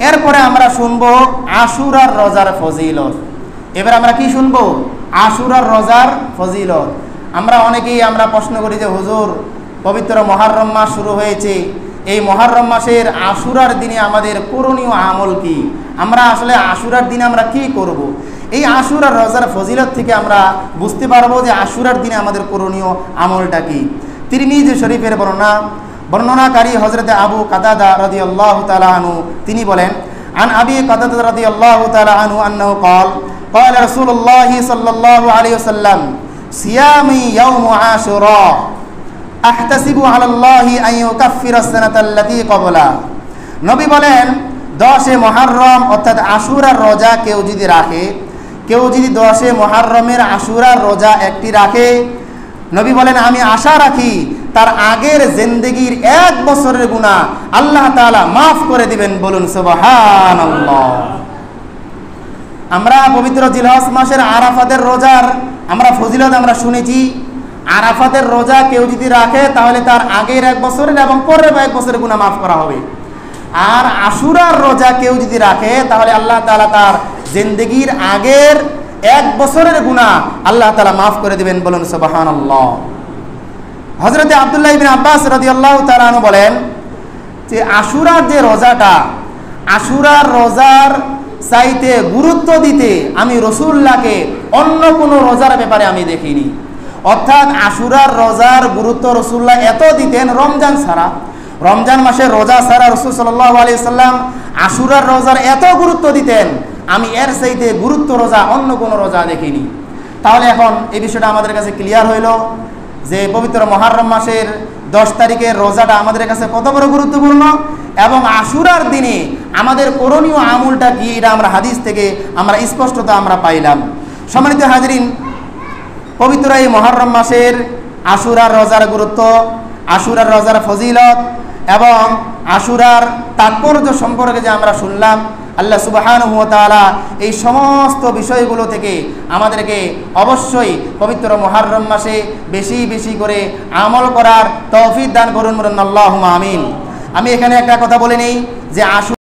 এরপরে আমরা শুনবো আশুরার রোজার ফজিলত। এবার আমরা কি শুনবো? আশুরার রোজার ফজিলত। আমরা অনেকেই প্রশ্ন করি যে হুজুর, পবিত্র মুহররম মাস শুরু হয়েছে, এই মুহররম মাসের আশুরার দিনে আমাদের করণীয় আমল কি? আমরা আসলে আশুরার দিনে আমরা কি করব? এই আশুরার রোজার ফজিলত থেকে আমরা বুঝতে পারবো যে আশুরার দিনে আমাদের করণীয় আমলটা কি। তিরমিজি শরীফের বর্ণনাকারী হযরত আবু কাতাদা রাদিয়াল্লাহু তাআলা আনহু তিনি বলেন, আন আবি কাতাদা রাদিয়াল্লাহু তাআলা আনহু আন্নাহু قال رسول الله صلى الله عليه وسلم صيامي يوم عاشوراء احتسب على الله ان يكفر السنه التي قبله। নবী বলেন 10 মুহররম অর্থাৎ আশুরার রোজা কেউ যদি 10 মুহররমের আশুরার রোজা একটি রাখে, নবী বলেন আমি আশা রাখি তার আগের জিন্দেগির 1 বছরের গুনাহ আল্লাহ তাআলা মাফ করে দিবেন। বলুন সুবহানাল্লাহ। আমরা পবিত্র জিলহজ মাসের আরাফাতের রোজার ফজিলত শুনেছি। আরাফাতের রোজা কেউ যদি রাখে তাহলে তার আগের 1 বছরের এবং পরের 1 বছরের গুনাহ মাফ করা হবে। আর আশুরার রোজা কেউ যদি রাখে তাহলে আল্লাহ তাআলা তার জিন্দেগির আগের 1 বছরের গুনাহ আল্লাহ তাআলা মাফ করে দিবেন। বলুন সুবহানাল্লাহ। হযরত আব্দুল্লাহ ইবনে আব্বাস রাদিয়াল্লাহু তাআলা আনহু বলেন যে আশুরার যে রোজাটা, আশুরার রোজার চাইতে গুরুত্ব দিতে আমি রাসূলুল্লাহকে অন্য কোনো রোজার ব্যাপারে আমি দেখিনি। অর্থাৎ আশুরার রোজার গুরুত্ব রাসূলুল্লাহ এত দিতেন রমজান মাসের রোজা ছাড়া রাসূল সাল্লাল্লাহু আলাইহি সাল্লাম আশুরার রোজার এত গুরুত্ব দিতেন, আমি এর চাইতে গুরুত্ব রোজা অন্য কোনো রোজা দেখিনি। তাহলে এখন এই বিষয়টা আমাদের কাছে ক্লিয়ার হইল যে পবিত্র মুহররম মাসের 10 তারিখের রোজাটা আমাদের কাছে কত বড় গুরুত্বপূর্ণ এবং আশুরার দিনে আমাদের করণীয় আমলটা কি, এটা আমরা হাদিস থেকে স্পষ্টতা পাইলাম। সম্মানিত হাজরিন, পবিত্র এই মুহররম মাসের আশুরার রোজার গুরুত্ব, আশুরার রোজার ফজিলত এবং আশুরার তাৎপর্য সম্পর্কে যে আমরা শুনলাম, আল্লাহ সুবহানাহু ওয়া তাআলা এই সমস্ত বিষয়গুলো থেকে আমাদেরকে অবশ্যই পবিত্র মুহররম মাসে বেশি বেশি করে আমল করার তৌফিক দান করুন। আল্লাহুম্মা আমিন। আমি এখানে একটা কথা বলে নেই যে